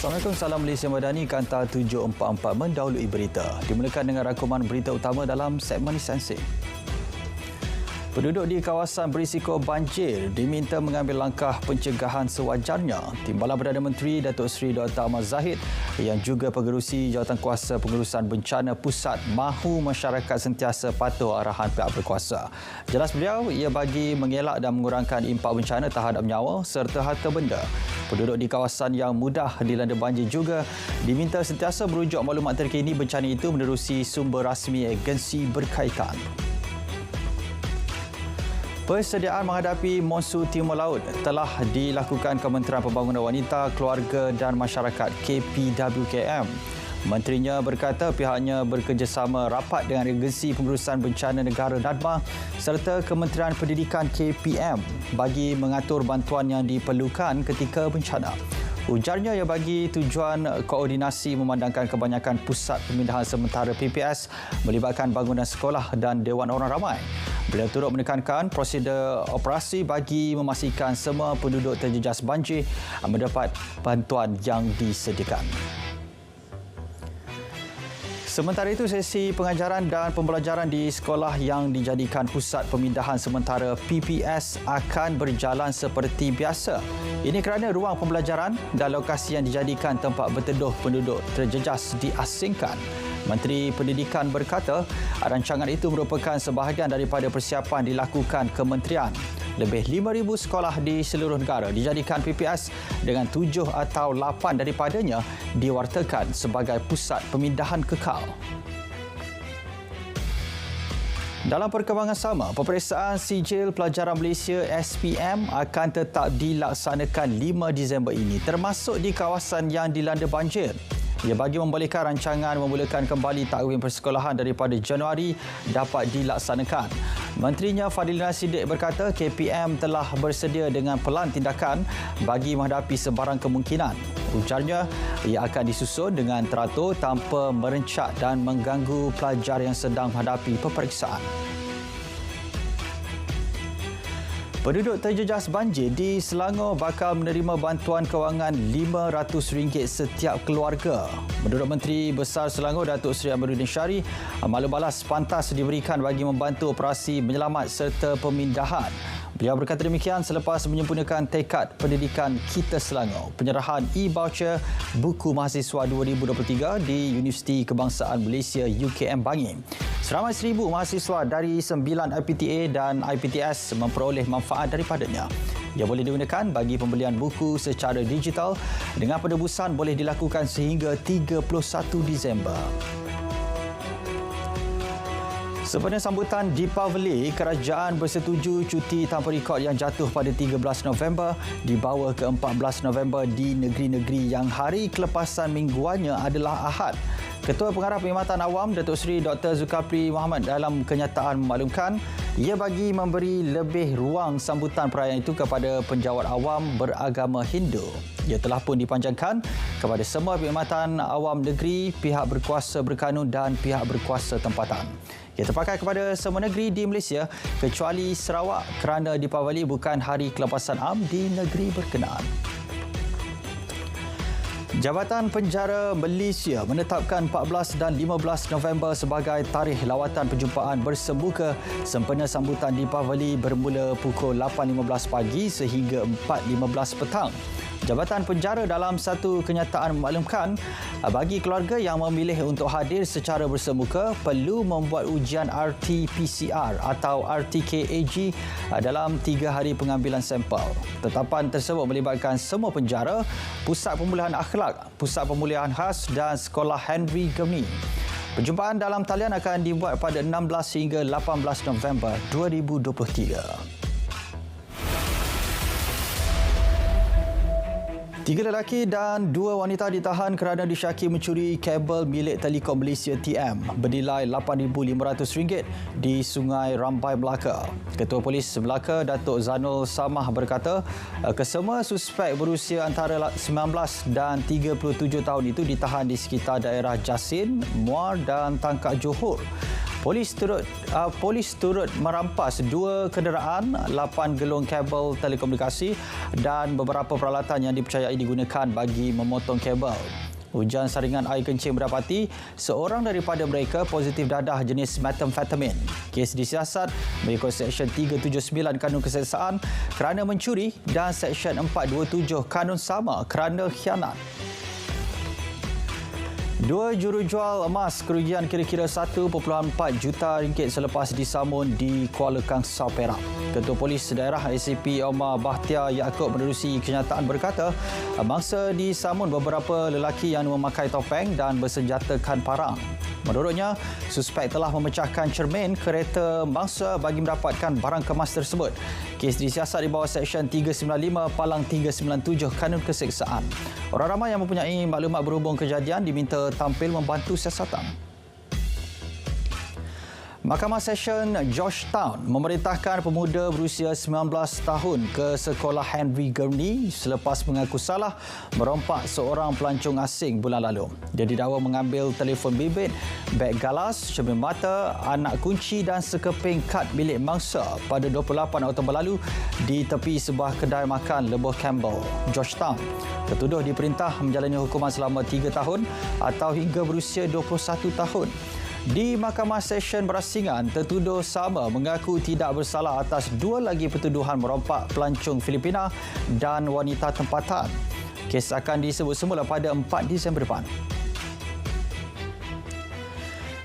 Assalamualaikum, salam Malaysia Madani, Kanta 744 mendahului berita. Dimulakan dengan rangkuman berita utama dalam segmen Sensing. Penduduk di kawasan berisiko banjir diminta mengambil langkah pencegahan sewajarnya. Timbalan Perdana Menteri Datuk Seri Dr. Ahmad Zahid yang juga pengerusi Jawatankuasa Pengurusan Bencana Pusat mahu masyarakat sentiasa patuh arahan pihak berkuasa. Jelas beliau, ia bagi mengelak dan mengurangkan impak bencana terhadap nyawa serta harta benda. Penduduk di kawasan yang mudah dilanda banjir juga diminta sentiasa merujuk maklumat terkini bencana itu menerusi sumber rasmi agensi berkaitan. Persediaan menghadapi monsun Timur Laut telah dilakukan Kementerian Pembangunan Wanita, Keluarga dan Masyarakat KPWKM. Menterinya berkata pihaknya bekerjasama rapat dengan Agensi Pengurusan Bencana Negara NADMA serta Kementerian Pendidikan KPM bagi mengatur bantuan yang diperlukan ketika bencana. Ujarnya ia bagi tujuan koordinasi memandangkan kebanyakan pusat pemindahan sementara PPS melibatkan bangunan sekolah dan Dewan Orang Ramai. Beliau turut menekankan prosedur operasi bagi memastikan semua penduduk terjejas banjir mendapat bantuan yang disediakan. Sementara itu, sesi pengajaran dan pembelajaran di sekolah yang dijadikan pusat pemindahan sementara PPS akan berjalan seperti biasa. Ini kerana ruang pembelajaran dan lokasi yang dijadikan tempat berteduh penduduk terjejas diasingkan. Menteri Pendidikan berkata, rancangan itu merupakan sebahagian daripada persiapan dilakukan kementerian. Lebih 5,000 sekolah di seluruh negara dijadikan PPS dengan 7 atau 8 daripadanya diwartakan sebagai pusat pemindahan kekal. Dalam perkembangan sama, peperiksaan sijil pelajaran Malaysia SPM akan tetap dilaksanakan 5 Disember ini termasuk di kawasan yang dilanda banjir. Ia bagi membolehkan rancangan memulakan kembali takwim persekolahan daripada Januari dapat dilaksanakan. Menterinya Fadilina Siddiq berkata KPM telah bersedia dengan pelan tindakan bagi menghadapi sebarang kemungkinan. Ujarnya, ia akan disusun dengan teratur tanpa merencak dan mengganggu pelajar yang sedang menghadapi peperiksaan. Penduduk terjejas banjir di Selangor bakal menerima bantuan kewangan RM500 setiap keluarga. Menurut Menteri Besar Selangor Datuk Seri Amiruddin Syari, maklum balas pantas diberikan bagi membantu operasi menyelamat serta pemindahan. Beliau berkata demikian selepas menyempurnakan tekad pendidikan Kita Selangor, penyerahan e-voucher buku mahasiswa 2023 di Universiti Kebangsaan Malaysia UKM Bangil. Seramai 1,000 mahasiswa dari 9 IPTA dan IPTS memperoleh manfaat daripadanya. Ia boleh digunakan bagi pembelian buku secara digital dengan penebusan boleh dilakukan sehingga 31 Disember. Sempena sambutan Deepavali, kerajaan bersetuju cuti tanpa rekod yang jatuh pada 13 November dibawa ke 14 November di negeri-negeri yang hari kelepasan mingguannya adalah Ahad. Ketua Pengarah Perkhidmatan Awam Datuk Seri Dr. Zulkifli Mohamad dalam kenyataan memaklumkan ia bagi memberi lebih ruang sambutan perayaan itu kepada penjawat awam beragama Hindu. Ia telah pun dipanjangkan kepada semua perkhidmatan awam negeri, pihak berkuasa berkanun dan pihak berkuasa tempatan. Ia terpakai kepada semua negeri di Malaysia kecuali Sarawak kerana Deepavali bukan hari kelepasan am di negeri berkenaan. Jabatan Penjara Malaysia menetapkan 14 dan 15 November sebagai tarikh lawatan perjumpaan bersemuka sempena sambutan Deepavali bermula pukul 8.15 pagi sehingga 4.15 petang. Jabatan Penjara dalam satu kenyataan memaklumkan bagi keluarga yang memilih untuk hadir secara bersemuka perlu membuat ujian RT-PCR atau RTKAG dalam 3 hari pengambilan sampel. Tetapan tersebut melibatkan semua penjara, Pusat Pemulihan Akhlak, Pusat Pemulihan Khas dan Sekolah Henry Gemi. Perjumpaan dalam talian akan dibuat pada 16 hingga 18 November 2023. 3 lelaki dan 2 wanita ditahan kerana disyaki mencuri kabel milik Telekom Malaysia TM bernilai RM8,500 di Sungai Rambai, Melaka. Ketua Polis Melaka Datuk Zanul Samah berkata kesemua suspek berusia antara 19 dan 37 tahun itu ditahan di sekitar daerah Jasin, Muar dan Tangkak Johor. Polis turut merampas 2 kenderaan, 8 gelung kabel telekomunikasi dan beberapa peralatan yang dipercayai digunakan bagi memotong kabel. Hujan saringan air kencing mendapati seorang daripada mereka positif dadah jenis metamfetamin. Kes disiasat mengikut Seksyen 379 Kanun Keseksaan kerana mencuri dan Seksyen 427 Kanun Sama kerana khianat. 2 jurujual emas kerugian kira-kira 1.4 juta ringgit selepas disamun di Kuala Kangsar, Perak. Ketua Polis Daerah ACP Omar Bahtiar Yaakob menerusi kenyataan berkata, mangsa disamun beberapa lelaki yang memakai topeng dan bersenjatakan parang. Menurutnya, suspek telah memecahkan cermin kereta mangsa bagi mendapatkan barang kemas tersebut. Kes disiasat di bawah Seksyen 395 Palang 397 Kanun Keseksaan. Orang ramai yang mempunyai maklumat berhubung kejadian diminta tampil membantu siasatan. Mahkamah Session Georgetown memerintahkan pemuda berusia 19 tahun ke sekolah Henry Gurney selepas mengaku salah merompak seorang pelancong asing bulan lalu. Dia didakwa mengambil telefon bimbit, beg galas, cermin mata, anak kunci dan sekeping kad milik mangsa pada 28 Oktober lalu di tepi sebuah kedai makan Lebuh Campbell, Georgetown. Tertuduh diperintah menjalani hukuman selama 3 tahun atau hingga berusia 21 tahun. Di Mahkamah Session Berasingan, tertuduh sama mengaku tidak bersalah atas 2 lagi pertuduhan merompak pelancong Filipina dan wanita tempatan. Kes akan disebut semula pada 4 Disember depan.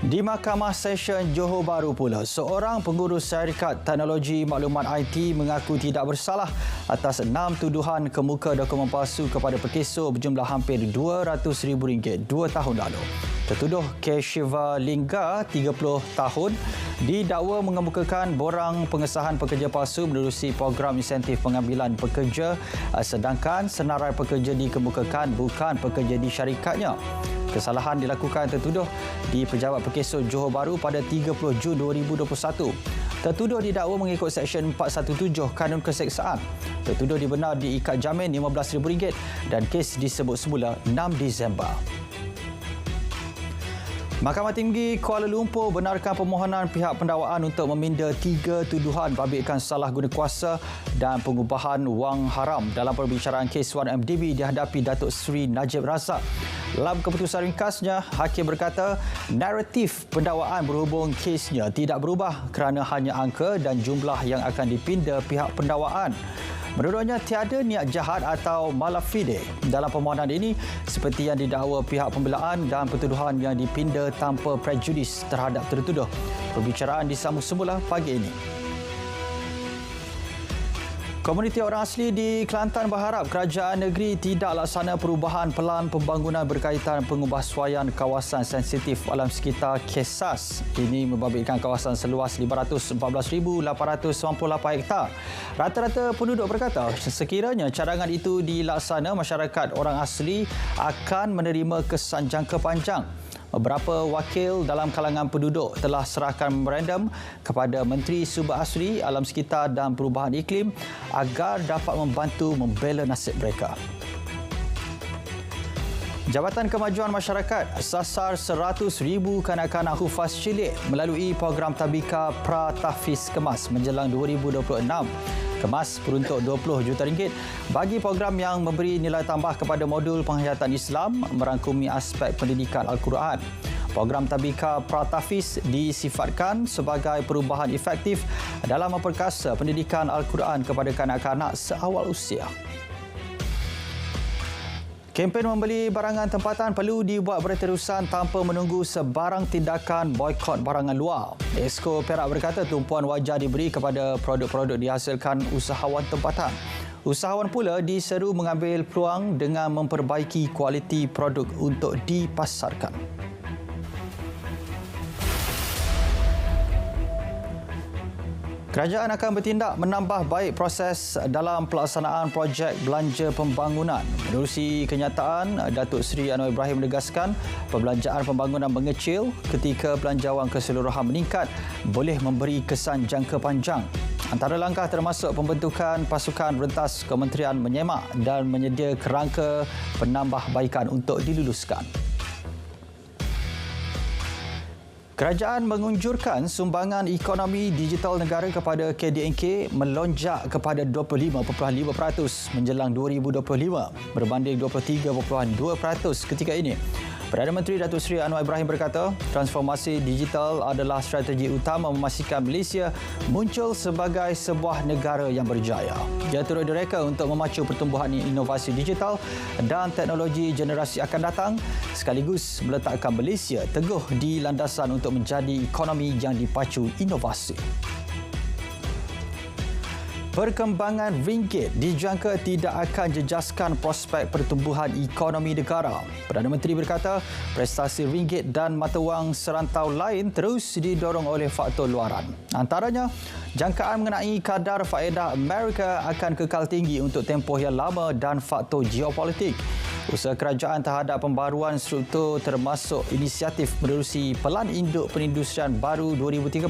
Di Mahkamah Session Johor Bahru pula, seorang pengurus syarikat teknologi maklumat IT mengaku tidak bersalah atas 6 tuduhan kemuka dokumen palsu kepada pekesor berjumlah hampir RM200,000 2 tahun lalu. Tertuduh K. Shiva Lingga, 30 tahun, didakwa mengemukakan borang pengesahan pekerja palsu menerusi program insentif pengambilan pekerja sedangkan senarai pekerja dikemukakan bukan pekerja di syarikatnya. Kesalahan dilakukan tertuduh di Pejabat Pekesor Johor Bahru pada 30 Jun 2021. Tertuduh didakwa mengikut Seksyen 417 Kanun Keseksaan. Tertuduh dibenar diikat jamin RM15,000 dan kes disebut semula 6 Disember. Mahkamah Tinggi Kuala Lumpur benarkan permohonan pihak pendakwaan untuk meminda 3 tuduhan babitkan salah guna kuasa dan pengubahan wang haram dalam perbicaraan kes 1MDB dihadapi Datuk Seri Najib Razak. Dalam keputusan ringkasnya, Hakim berkata naratif pendakwaan berhubung kesnya tidak berubah kerana hanya angka dan jumlah yang akan dipinda pihak pendakwaan. Menurutnya, tiada niat jahat atau malafide dalam permohonan ini seperti yang didakwa pihak pembelaan dan pertuduhan yang dipinda tanpa prejudis terhadap tertuduh. Perbicaraan disambung semula pagi ini. Komuniti orang asli di Kelantan berharap kerajaan negeri tidak laksana perubahan pelan pembangunan berkaitan pengubahsuaian kawasan sensitif alam sekitar KESAS. Ini membabitkan kawasan seluas 514,898 hektar. Rata-rata penduduk berkata sekiranya cadangan itu dilaksana, masyarakat orang asli akan menerima kesan jangka panjang. Beberapa wakil dalam kalangan penduduk telah serahkan memorandum kepada Menteri Subak Asri, Alam Sekitar dan Perubahan Iklim agar dapat membantu membela nasib mereka. Jabatan Kemajuan Masyarakat sasar 100,000 kanak-kanak hufaz cilik melalui program Tabika Pra-Tahfiz Kemas menjelang 2026. Kemas peruntuk RM20 juta bagi program yang memberi nilai tambah kepada modul penghayatan Islam merangkumi aspek pendidikan Al-Quran. Program Tabika Pra-Tahfiz disifatkan sebagai perubahan efektif dalam memperkasa pendidikan Al-Quran kepada kanak-kanak seawal usia. Kempen membeli barangan tempatan perlu dibuat berterusan tanpa menunggu sebarang tindakan boikot barangan luar. Exco Perak berkata tumpuan wajar diberi kepada produk-produk dihasilkan usahawan tempatan. Usahawan pula diseru mengambil peluang dengan memperbaiki kualiti produk untuk dipasarkan. Kerajaan akan bertindak menambah baik proses dalam pelaksanaan projek belanja pembangunan. Menerusi kenyataan, Datuk Seri Anwar Ibrahim menegaskan perbelanjaan pembangunan mengecil ketika belanjawan keseluruhan meningkat boleh memberi kesan jangka panjang. Antara langkah termasuk pembentukan pasukan rentas kementerian menyemak dan menyedia kerangka penambahbaikan untuk diluluskan. Kerajaan mengunjurkan sumbangan ekonomi digital negara kepada KDNK melonjak kepada 25.5% menjelang 2025 berbanding 23.2% ketika ini. Perdana Menteri Datuk Seri Anwar Ibrahim berkata, transformasi digital adalah strategi utama memastikan Malaysia muncul sebagai sebuah negara yang berjaya. Dia turut direka untuk memacu pertumbuhan inovasi digital dan teknologi generasi akan datang sekaligus meletakkan Malaysia teguh di landasan untuk menjadi ekonomi yang dipacu inovasi. Perkembangan ringgit dijangka tidak akan jejaskan prospek pertumbuhan ekonomi negara. Perdana Menteri berkata, prestasi ringgit dan mata wang serantau lain terus didorong oleh faktor luaran. Antaranya, jangkaan mengenai kadar faedah Amerika akan kekal tinggi untuk tempoh yang lama dan faktor geopolitik. Usaha kerajaan terhadap pembaruan struktur termasuk inisiatif menerusi Pelan Induk Perindustrian Baru 2030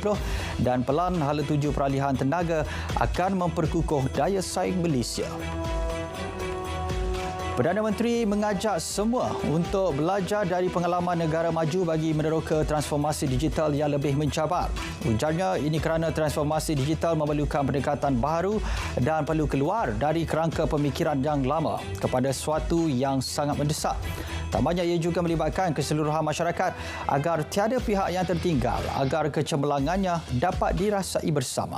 dan Pelan Hala Tuju Peralihan Tenaga akan memperkukuh daya saing Malaysia. Perdana Menteri mengajak semua untuk belajar dari pengalaman negara maju bagi meneroka transformasi digital yang lebih mencabar. Ujarnya ini kerana transformasi digital memerlukan pendekatan baru dan perlu keluar dari kerangka pemikiran yang lama kepada sesuatu yang sangat mendesak. Tambahnya ia juga melibatkan keseluruhan masyarakat agar tiada pihak yang tertinggal agar kecemerlangannya dapat dirasai bersama.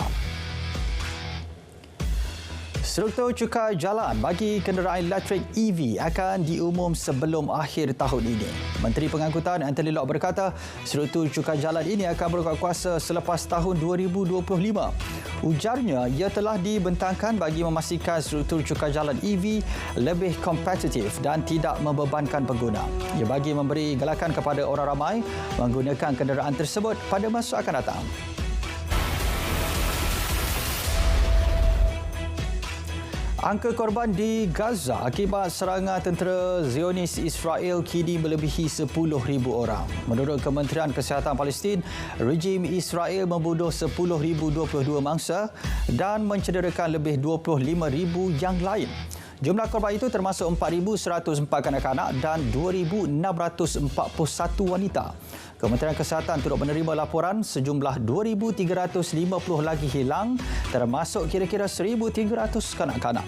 Struktur cukai jalan bagi kenderaan elektrik EV akan diumum sebelum akhir tahun ini. Menteri Pengangkutan Anthony Loke berkata, struktur cukai jalan ini akan berkuat kuasa selepas tahun 2025. Ujarnya, ia telah dibentangkan bagi memastikan struktur cukai jalan EV lebih kompetitif dan tidak membebankan pengguna. Ia bagi memberi galakan kepada orang ramai menggunakan kenderaan tersebut pada masa akan datang. Angka korban di Gaza akibat serangan tentera Zionis Israel kini melebihi 10,000 orang. Menurut Kementerian Kesihatan Palestin, rejim Israel membunuh 10,022 mangsa dan mencederakan lebih 25,000 yang lain. Jumlah korban itu termasuk 4,104 kanak-kanak dan 2,641 wanita. Kementerian Kesihatan turut menerima laporan sejumlah 2,350 lagi hilang, termasuk kira-kira 1,300 kanak-kanak.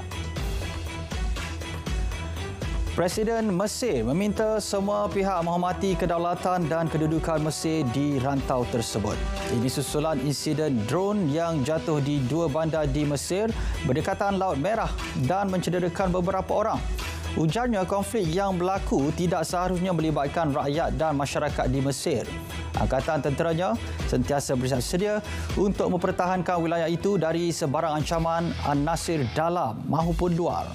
Presiden Mesir meminta semua pihak menghormati kedaulatan dan kedudukan Mesir di rantau tersebut. Ini susulan insiden drone yang jatuh di dua bandar di Mesir berdekatan Laut Merah dan mencederakan beberapa orang. Ujarnya konflik yang berlaku tidak seharusnya melibatkan rakyat dan masyarakat di Mesir. Angkatan tenteranya sentiasa bersedia untuk mempertahankan wilayah itu dari sebarang ancaman An-Nasir dalam maupun luar.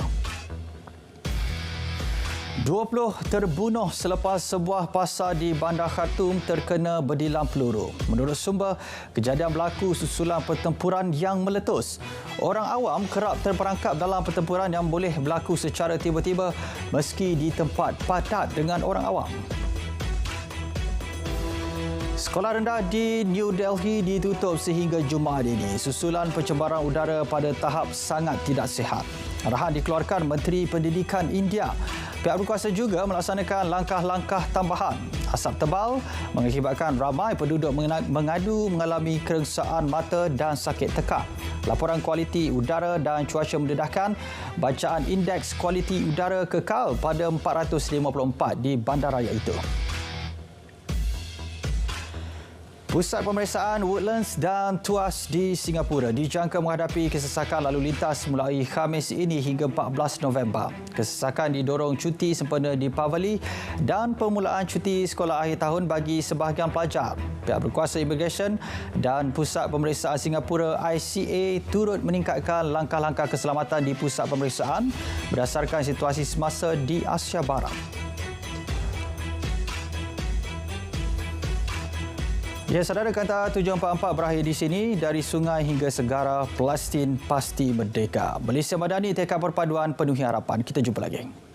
20 terbunuh selepas sebuah pasar di Bandar Khartoum terkena berdilam peluru. Menurut sumber, kejadian berlaku susulan pertempuran yang meletus. Orang awam kerap terperangkap dalam pertempuran yang boleh berlaku secara tiba-tiba meski di tempat padat dengan orang awam. Sekolah rendah di New Delhi ditutup sehingga Jumaat ini susulan pencemaran udara pada tahap sangat tidak sihat. Arahan dikeluarkan Menteri Pendidikan India. Pihak berkuasa juga melaksanakan langkah-langkah tambahan. Asap tebal mengakibatkan ramai penduduk mengadu mengalami kerengsaan mata dan sakit tekak. Laporan kualiti udara dan cuaca mendedahkan bacaan indeks kualiti udara kekal pada 454 di bandaraya itu. Pusat pemeriksaan Woodlands dan Tuas di Singapura dijangka menghadapi kesesakan lalu lintas mulai Khamis ini hingga 14 November. Kesesakan didorong cuti sempena Deepavali dan permulaan cuti sekolah akhir tahun bagi sebahagian pelajar. Pihak berkuasa imigresen dan Pusat Pemeriksaan Singapura ICA turut meningkatkan langkah-langkah keselamatan di pusat pemeriksaan berdasarkan situasi semasa di Asia Barat. Ya, saudara, kata 744 berakhir di sini. Dari sungai hingga segara, Palestin pasti merdeka. Malaysia Madani, tekad perpaduan penuhi harapan. Kita jumpa lagi.